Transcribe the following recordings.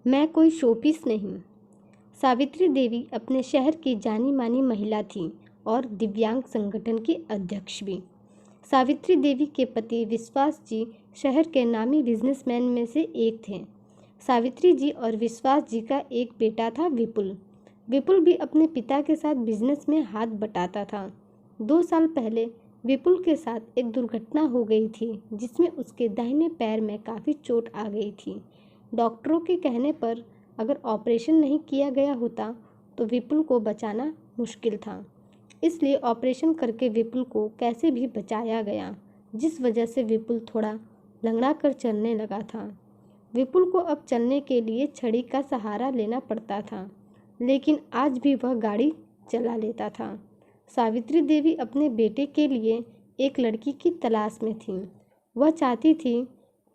मैं कोई शोपीस नहीं। सावित्री देवी अपने शहर की जानी मानी महिला थीं और दिव्यांग संगठन की अध्यक्ष भी। सावित्री देवी के पति विश्वास जी शहर के नामी बिजनेसमैन में से एक थे। सावित्री जी और विश्वास जी का एक बेटा था विपुल। विपुल भी अपने पिता के साथ बिजनेस में हाथ बटाता था। 2 साल पहले विपुल के साथ एक दुर्घटना हो गई थी जिसमें उसके दाहिने पैर में काफ़ी चोट आ गई थी। डॉक्टरों के कहने पर अगर ऑपरेशन नहीं किया गया होता तो विपुल को बचाना मुश्किल था। इसलिए ऑपरेशन करके विपुल को कैसे भी बचाया गया, जिस वजह से विपुल थोड़ा लंगड़ा कर चलने लगा था। विपुल को अब चलने के लिए छड़ी का सहारा लेना पड़ता था, लेकिन आज भी वह गाड़ी चला लेता था। सावित्री देवी अपने बेटे के लिए एक लड़की की तलाश में थी। वह चाहती थी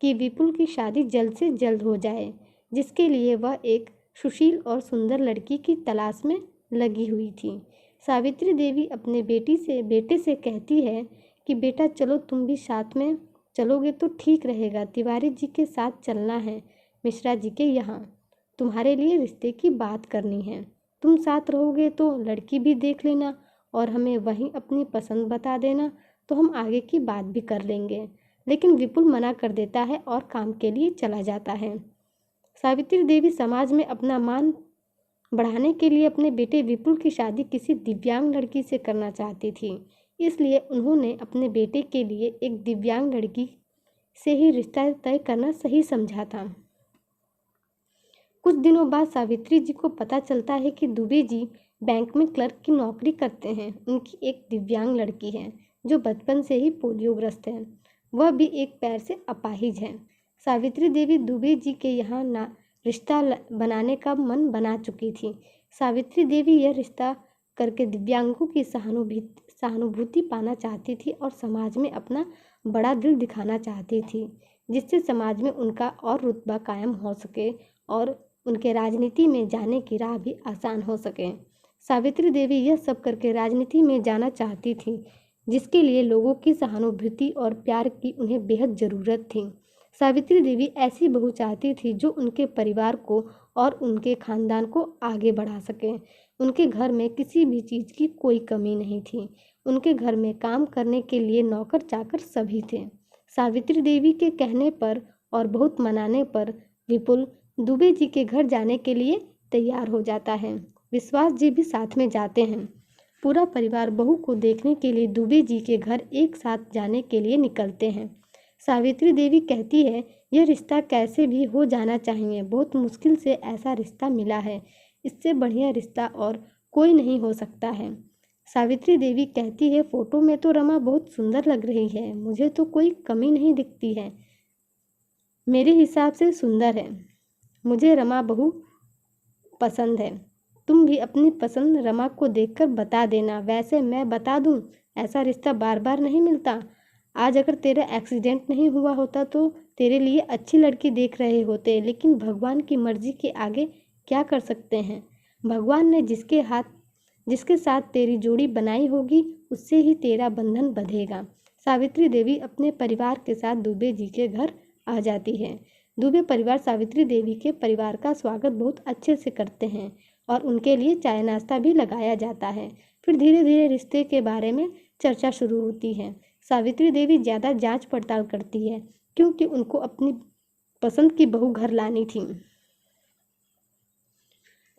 कि विपुल की शादी जल्द से जल्द हो जाए, जिसके लिए वह एक सुशील और सुंदर लड़की की तलाश में लगी हुई थी। सावित्री देवी अपने बेटे से कहती है कि बेटा चलो तुम भी साथ में चलोगे तो ठीक रहेगा। तिवारी जी के साथ चलना है, मिश्रा जी के यहाँ। तुम्हारे लिए रिश्ते की बात करनी है। तुम साथ रहोगे तो लड़की भी देख लेना और हमें वहीं अपनी पसंद बता देना, तो हम आगे की बात भी कर लेंगे। लेकिन विपुल मना कर देता है और काम के लिए चला जाता है। सावित्री देवी समाज में अपना मान बढ़ाने के लिए अपने बेटे विपुल की शादी किसी दिव्यांग लड़की से करना चाहती थी। इसलिए उन्होंने अपने बेटे के लिए एक दिव्यांग लड़की से ही रिश्ता तय करना सही समझा था। कुछ दिनों बाद सावित्री जी को पता चलता है कि दुबे जी बैंक में क्लर्क की नौकरी करते हैं। उनकी एक दिव्यांग लड़की है जो बचपन से ही पोलियोग्रस्त है। वह भी एक पैर से अपाहिज है। सावित्री देवी दुबे जी के यहाँ रिश्ता बनाने का मन बना चुकी थी। सावित्री देवी यह रिश्ता करके दिव्यांगों की सहानुभूति पाना चाहती थी और समाज में अपना बड़ा दिल दिखाना चाहती थी, जिससे समाज में उनका और रुतबा कायम हो सके और उनके राजनीति में जाने की राह भी आसान हो सके। सावित्री देवी यह सब करके राजनीति में जाना चाहती थी, जिसके लिए लोगों की सहानुभूति और प्यार की उन्हें बेहद ज़रूरत थी। सावित्री देवी ऐसी बहू चाहती थी जो उनके परिवार को और उनके खानदान को आगे बढ़ा सके। उनके घर में किसी भी चीज़ की कोई कमी नहीं थी। उनके घर में काम करने के लिए नौकर चाकर सभी थे। सावित्री देवी के कहने पर और बहुत मनाने पर विपुल दुबे जी के घर जाने के लिए तैयार हो जाता है। विश्वास जी भी साथ में जाते हैं। पूरा परिवार बहू को देखने के लिए दुबे जी के घर एक साथ जाने के लिए निकलते हैं। सावित्री देवी कहती है यह रिश्ता कैसे भी हो जाना चाहिए। बहुत मुश्किल से ऐसा रिश्ता मिला है, इससे बढ़िया रिश्ता और कोई नहीं हो सकता है। सावित्री देवी कहती है फोटो में तो रमा बहुत सुंदर लग रही है, मुझे तो कोई कमी नहीं दिखती है। मेरे हिसाब से सुंदर है। मुझे रमा बहू पसंद है। तुम भी अपनी पसंद रमा को देखकर बता देना। वैसे मैं बता दूं, ऐसा रिश्ता बार बार नहीं मिलता। आज अगर तेरा एक्सीडेंट नहीं हुआ होता तो तेरे लिए अच्छी लड़की देख रहे होते, लेकिन भगवान की मर्जी के आगे क्या कर सकते हैं। भगवान ने जिसके साथ तेरी जोड़ी बनाई होगी उससे ही तेरा बंधन बंधेगा। सावित्री देवी अपने परिवार के साथ दुबे जी के घर आ जाती है। दुबे परिवार सावित्री देवी के परिवार का स्वागत बहुत अच्छे से करते हैं और उनके लिए चाय नाश्ता भी लगाया जाता है। फिर धीरे धीरे रिश्ते के बारे में चर्चा शुरू होती है। सावित्री देवी ज़्यादा जांच पड़ताल करती है क्योंकि उनको अपनी पसंद की बहू घर लानी थी।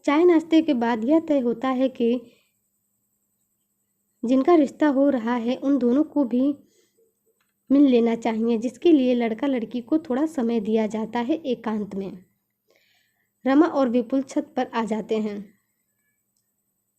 चाय नाश्ते के बाद यह तय होता है कि जिनका रिश्ता हो रहा है उन दोनों को भी मिल लेना चाहिए, जिसके लिए लड़का लड़की को थोड़ा समय दिया जाता है एकांत में। रमा और विपुल छत पर आ जाते हैं।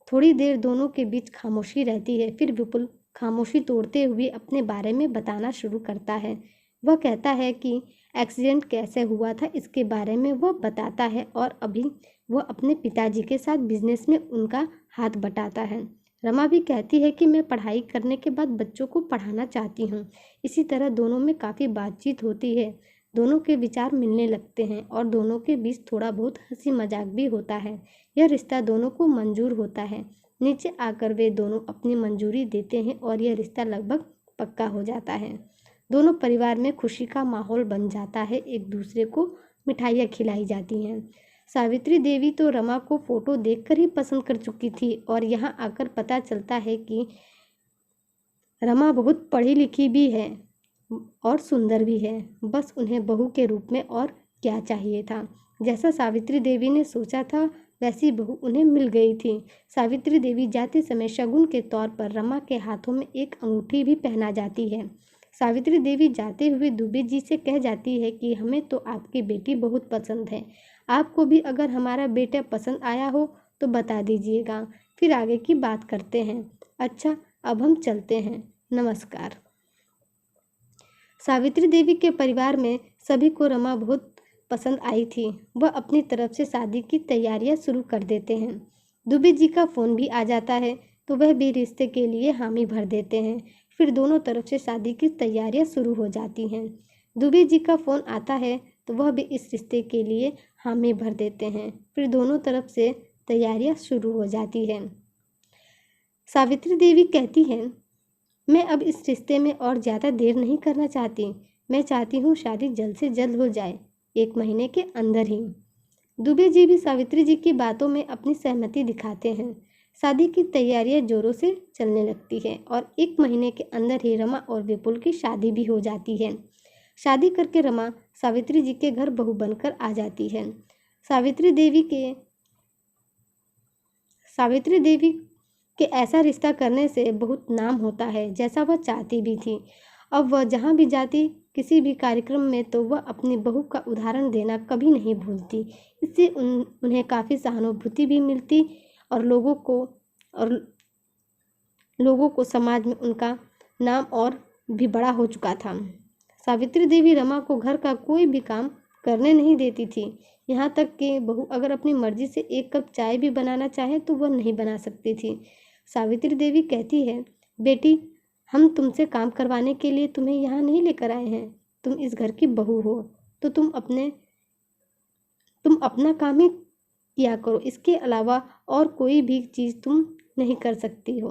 थोड़ी देर दोनों के बीच खामोशी रहती है। फिर विपुल खामोशी तोड़ते हुए अपने बारे में बताना शुरू करता है। वह कहता है कि एक्सीडेंट कैसे हुआ था इसके बारे में वह बताता है और अभी वह अपने पिताजी के साथ बिजनेस में उनका हाथ बटाता है। रमा भी कहती है कि मैं पढ़ाई करने के बाद बच्चों को पढ़ाना चाहती हूँ। इसी तरह दोनों में काफ़ी बातचीत होती है। दोनों के विचार मिलने लगते हैं और दोनों के बीच थोड़ा बहुत हंसी मजाक भी होता है। यह रिश्ता दोनों को मंजूर होता है। नीचे आकर वे दोनों अपनी मंजूरी देते हैं और यह रिश्ता लगभग पक्का हो जाता है। दोनों परिवार में खुशी का माहौल बन जाता है। एक दूसरे को मिठाइयाँ खिलाई जाती हैं। सावित्री देवी तो रमा को फोटो देखकर ही पसंद कर चुकी थी और यहाँ आकर पता चलता है कि रमा बहुत पढ़ी लिखी भी है और सुंदर भी है। बस उन्हें बहू के रूप में और क्या चाहिए था। जैसा सावित्री देवी ने सोचा था वैसी बहू उन्हें मिल गई थी। सावित्री देवी जाते समय शगुन के तौर पर रमा के हाथों में एक अंगूठी भी पहना जाती है। सावित्री देवी जाते हुए दुबे जी से कह जाती है कि हमें तो आपकी बेटी बहुत पसंद है, आपको भी अगर हमारा बेटा पसंद आया हो तो बता दीजिएगा, फिर आगे की बात करते हैं। अच्छा, अब हम चलते हैं, नमस्कार। सावित्री देवी के परिवार में सभी को रमा बहुत पसंद आई थी। वह अपनी तरफ से शादी की तैयारियां शुरू कर देते हैं। दुबे जी का फ़ोन भी आ जाता है तो वह भी रिश्ते के लिए हामी भर देते हैं। फिर दोनों तरफ से शादी की तैयारियां शुरू हो जाती हैं। दुबे जी का फ़ोन आता है तो वह भी इस रिश्ते के लिए हामी भर देते हैं। फिर दोनों तरफ से तैयारियां शुरू हो जाती हैं। सावित्री देवी कहती हैं, मैं अब इस रिश्ते में और ज़्यादा देर नहीं करना चाहती। मैं चाहती हूँ शादी जल्द से जल्द हो जाए, 1 महीने के अंदर ही। दुबे जी भी सावित्री जी की बातों में अपनी सहमति दिखाते हैं। शादी की तैयारियां जोरों से चलने लगती है और 1 महीने के अंदर ही रमा और विपुल की शादी भी हो जाती है। शादी करके रमा सावित्री जी के घर बहू बनकर आ जाती है। सावित्री देवी के ऐसा रिश्ता करने से बहुत नाम होता है, जैसा वह चाहती भी थी। अब वह जहाँ भी जाती किसी भी कार्यक्रम में तो वह अपनी बहू का उदाहरण देना कभी नहीं भूलती। इससे उन्हें काफ़ी सहानुभूति भी मिलती और लोगों को समाज में उनका नाम और भी बड़ा हो चुका था। सावित्री देवी रमा को घर का कोई भी काम करने नहीं देती थी। यहाँ तक कि बहू अगर अपनी मर्जी से 1 कप चाय भी बनाना चाहे तो वह नहीं बना सकती थी। सावित्री देवी कहती है, बेटी, हम तुमसे काम करवाने के लिए तुम्हें यहाँ नहीं लेकर आए हैं। तुम इस घर की बहू हो तो तुम अपना काम ही किया करो। इसके अलावा और कोई भी चीज़ तुम नहीं कर सकती हो।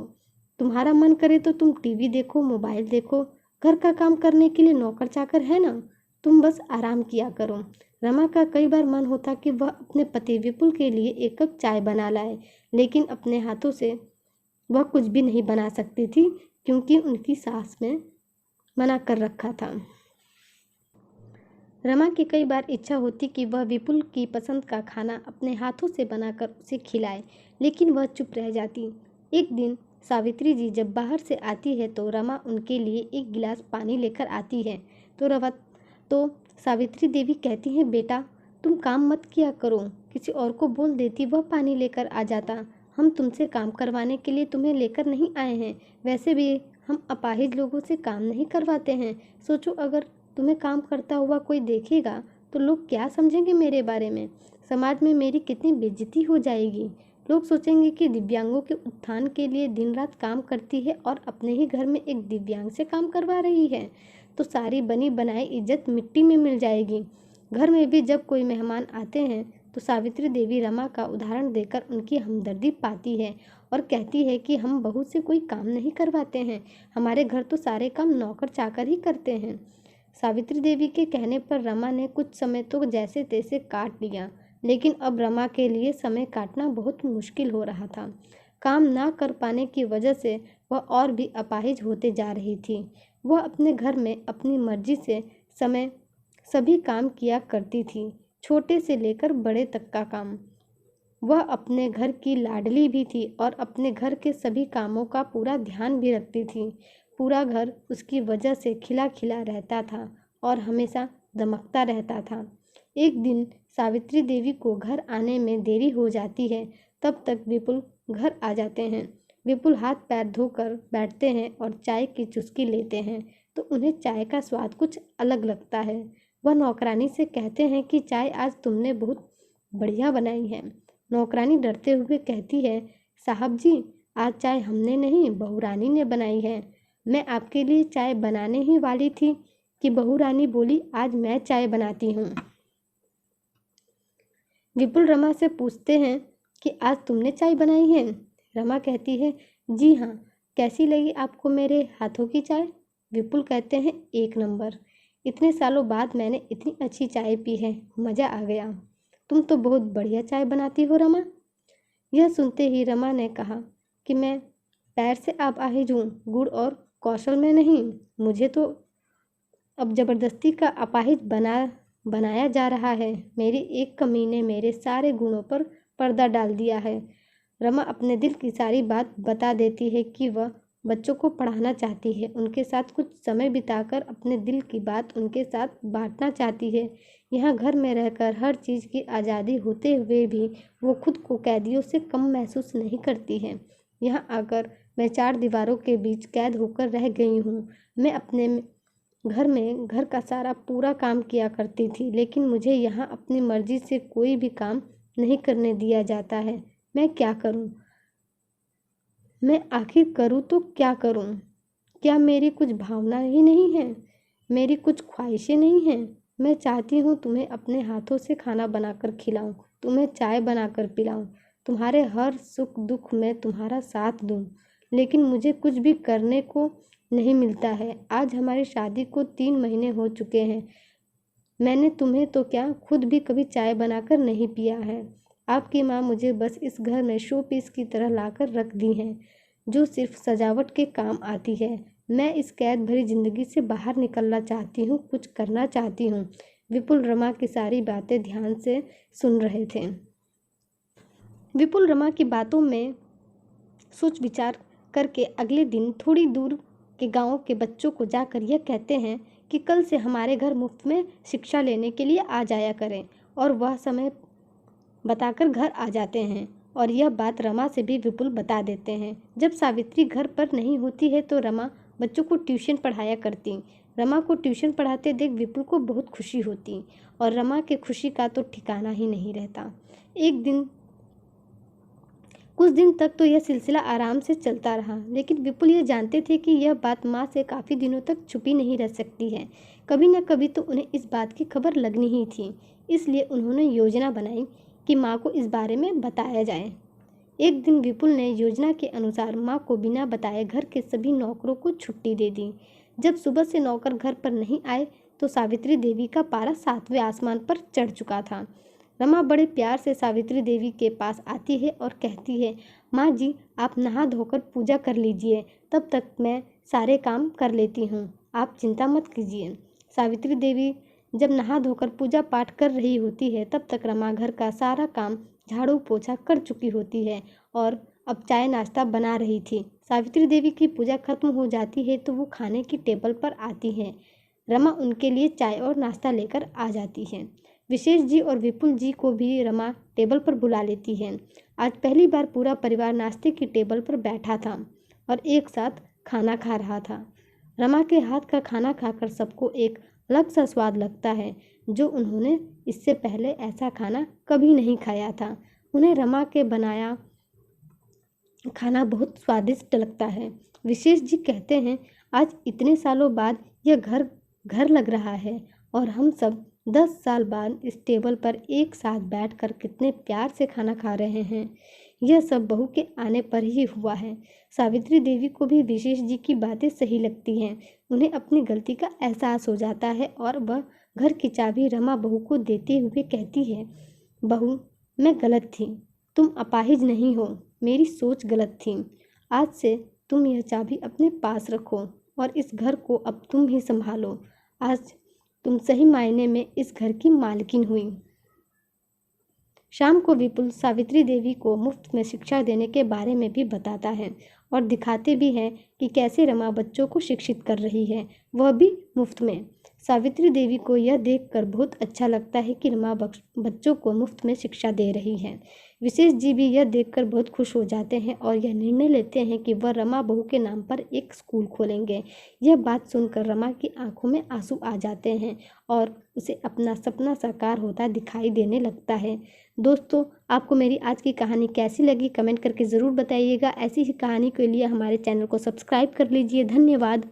तुम्हारा मन करे तो तुम टीवी देखो, मोबाइल देखो, घर का काम करने के लिए नौकर चाकर है ना, तुम बस आराम किया करो। रमा का कई बार मन होता कि वह अपने पति विपुल के लिए 1 कप चाय बना लाए, लेकिन अपने हाथों से वह कुछ भी नहीं बना सकती थी क्योंकि उनकी सास ने मना कर रखा था। रमा की कई बार इच्छा होती कि वह विपुल की पसंद का खाना अपने हाथों से बनाकर उसे खिलाए, लेकिन वह चुप रह जाती। एक दिन सावित्री जी जब बाहर से आती है तो रमा उनके लिए 1 गिलास पानी लेकर आती है तो सावित्री देवी कहती हैं, बेटा, तुम काम मत किया करो, किसी और को बोल देती वह पानी लेकर आ जाता। हम तुमसे काम करवाने के लिए तुम्हें लेकर नहीं आए हैं। वैसे भी हम अपाहिज लोगों से काम नहीं करवाते हैं। सोचो, अगर तुम्हें काम करता हुआ कोई देखेगा तो लोग क्या समझेंगे मेरे बारे में। समाज में मेरी कितनी बेइज्जती हो जाएगी। लोग सोचेंगे कि दिव्यांगों के उत्थान के लिए दिन रात काम करती है और अपने ही घर में एक दिव्यांग से काम करवा रही है, तो सारी बनी बनाई इज्जत मिट्टी में मिल जाएगी। घर में भी जब कोई मेहमान आते हैं तो सावित्री देवी रमा का उदाहरण देकर उनकी हमदर्दी पाती है और कहती है कि हम बहू से कोई काम नहीं करवाते हैं, हमारे घर तो सारे काम नौकर चाकर ही करते हैं। सावित्री देवी के कहने पर रमा ने कुछ समय तो जैसे तैसे काट लिया, लेकिन अब रमा के लिए समय काटना बहुत मुश्किल हो रहा था। काम ना कर पाने की वजह से वह और भी अपाहिज होते जा रही थी। वह अपने घर में अपनी मर्जी से सभी काम किया करती थी, छोटे से लेकर बड़े तक का काम। वह अपने घर की लाडली भी थी और अपने घर के सभी कामों का पूरा ध्यान भी रखती थी। पूरा घर उसकी वजह से खिला खिला रहता था और हमेशा दमकता रहता था। एक दिन सावित्री देवी को घर आने में देरी हो जाती है, तब तक विपुल घर आ जाते हैं। विपुल हाथ पैर धोकर बैठते हैं और चाय की चुस्की लेते हैं तो उन्हें चाय का स्वाद कुछ अलग लगता है। वह नौकरानी से कहते हैं कि चाय आज तुमने बहुत बढ़िया बनाई है। नौकरानी डरते हुए कहती है, साहब जी, आज चाय हमने नहीं बहू रानी ने बनाई है। मैं आपके लिए चाय बनाने ही वाली थी कि बहू रानी बोली आज मैं चाय बनाती हूँ। विपुल रमा से पूछते हैं कि आज तुमने चाय बनाई है। रमा कहती है, जी हाँ, कैसी लगी आपको मेरे हाथों की चाय। विपुल कहते हैं, 1 नंबर। इतने सालों बाद मैंने इतनी अच्छी चाय पी है, मज़ा आ गया। तुम तो बहुत बढ़िया चाय बनाती हो रमा। यह सुनते ही रमा ने कहा कि मैं पैर से अपाहिज हूँ, गुण और कौशल में नहीं। मुझे तो अब जबरदस्ती का अपाहिज बनाया जा रहा है। मेरी एक कमी ने मेरे सारे गुणों पर पर्दा डाल दिया है। रमा अपने दिल की सारी बात बता देती है कि वह बच्चों को पढ़ाना चाहती है, उनके साथ कुछ समय बिताकर अपने दिल की बात उनके साथ बांटना चाहती है। यहाँ घर में रहकर हर चीज़ की आज़ादी होते हुए भी वो खुद को कैदियों से कम महसूस नहीं करती है। यहाँ आकर मैं चार दीवारों के बीच कैद होकर रह गई हूँ। मैं अपने घर में घर का सारा पूरा काम किया करती थी, लेकिन मुझे यहाँ अपनी मर्जी से कोई भी काम नहीं करने दिया जाता है। मैं क्या करूँ? मैं आखिर करूँ तो क्या करूँ? क्या मेरी कुछ भावना ही नहीं है? मेरी कुछ ख्वाहिशें नहीं हैं? मैं चाहती हूँ तुम्हें अपने हाथों से खाना बनाकर खिलाऊं, तुम्हें चाय बनाकर पिलाऊं, तुम्हारे हर सुख दुख में तुम्हारा साथ दूं, लेकिन मुझे कुछ भी करने को नहीं मिलता है। आज हमारी शादी को 3 महीने हो चुके हैं। मैंने तुम्हें तो क्या, खुद भी कभी चाय बनाकर नहीं पिया है। आपकी माँ मुझे बस इस घर में शो पीस की तरह लाकर रख दी हैं, जो सिर्फ सजावट के काम आती है। मैं इस कैद भरी जिंदगी से बाहर निकलना चाहती हूँ, कुछ करना चाहती हूँ। विपुल रमा की सारी बातें ध्यान से सुन रहे थे। विपुल रमा की बातों में सोच विचार करके अगले दिन थोड़ी दूर के गांव के बच्चों को जाकर यह कहते हैं कि कल से हमारे घर मुफ्त में शिक्षा लेने के लिए आ जाया करें, और वह समय बताकर घर आ जाते हैं। और यह बात रमा से भी विपुल बता देते हैं। जब सावित्री घर पर नहीं होती है तो रमा बच्चों को ट्यूशन पढ़ाया करती। रमा को ट्यूशन पढ़ाते देख विपुल को बहुत खुशी होती, और रमा के खुशी का तो ठिकाना ही नहीं रहता। कुछ दिन तक तो यह सिलसिला आराम से चलता रहा, लेकिन विपुल यह जानते थे कि यह बात माँ से काफ़ी दिनों तक छुपी नहीं रह सकती है। कभी न कभी तो उन्हें इस बात की खबर लगनी ही थी। इसलिए उन्होंने योजना बनाई कि माँ को इस बारे में बताया जाए। एक दिन विपुल ने योजना के अनुसार माँ को बिना बताए घर के सभी नौकरों को छुट्टी दे दी। जब सुबह से नौकर घर पर नहीं आए तो सावित्री देवी का पारा 7वें आसमान पर चढ़ चुका था। रमा बड़े प्यार से सावित्री देवी के पास आती है और कहती है, माँ जी आप नहा धोकर पूजा कर लीजिए, तब तक मैं सारे काम कर लेती हूँ, आप चिंता मत कीजिए। सावित्री देवी जब नहा धोकर पूजा पाठ कर रही होती है तब तक रमा घर का सारा काम झाड़ू पोछा कर चुकी होती है और अब चाय नाश्ता बना रही थी। सावित्री देवी की पूजा खत्म हो जाती है तो वो खाने की टेबल पर आती हैं। रमा उनके लिए चाय और नाश्ता लेकर आ जाती है। विशेष जी और विपुल जी को भी रमा टेबल पर बुला लेती है। आज पहली बार पूरा परिवार नाश्ते की टेबल पर बैठा था और एक साथ खाना खा रहा था। रमा के हाथ का खाना खाकर सबको एक अलग सा स्वाद लगता है, जो उन्होंने इससे पहले ऐसा खाना कभी नहीं खाया था। उन्हें रमा के बनाया खाना बहुत स्वादिष्ट लगता है। विशेष जी कहते हैं, आज इतने सालों बाद यह घर घर लग रहा है और हम सब 10 साल बाद इस टेबल पर एक साथ बैठकर कितने प्यार से खाना खा रहे हैं। यह सब बहू के आने पर ही हुआ है। सावित्री देवी को भी विशेष जी की बातें सही लगती हैं। उन्हें अपनी गलती का एहसास हो जाता है और वह घर की चाबी रमा बहू को देते हुए कहती है, बहू मैं गलत थी, तुम अपाहिज नहीं हो, मेरी सोच गलत थी। आज से तुम यह चाबी अपने पास रखो और इस घर को अब तुम ही संभालो। आज तुम सही मायने में इस घर की मालकिन हुई। शाम को विपुल सावित्री देवी को मुफ्त में शिक्षा देने के बारे में भी बताता है और दिखाते भी हैं कि कैसे रमा बच्चों को शिक्षित कर रही है, वह भी मुफ्त में। सावित्री देवी को यह देखकर बहुत अच्छा लगता है कि रमा बच्चों को मुफ्त में शिक्षा दे रही है। विशेष जी भी यह देखकर बहुत खुश हो जाते हैं और यह निर्णय लेते हैं कि वह रमा बहू के नाम पर एक स्कूल खोलेंगे। यह बात सुनकर रमा की आंखों में आंसू आ जाते हैं और उसे अपना सपना साकार होता दिखाई देने लगता है। दोस्तों, आपको मेरी आज की कहानी कैसी लगी कमेंट करके ज़रूर बताइएगा। ऐसी ही कहानी के लिए हमारे चैनल को सब्सक्राइब कर लीजिए। धन्यवाद।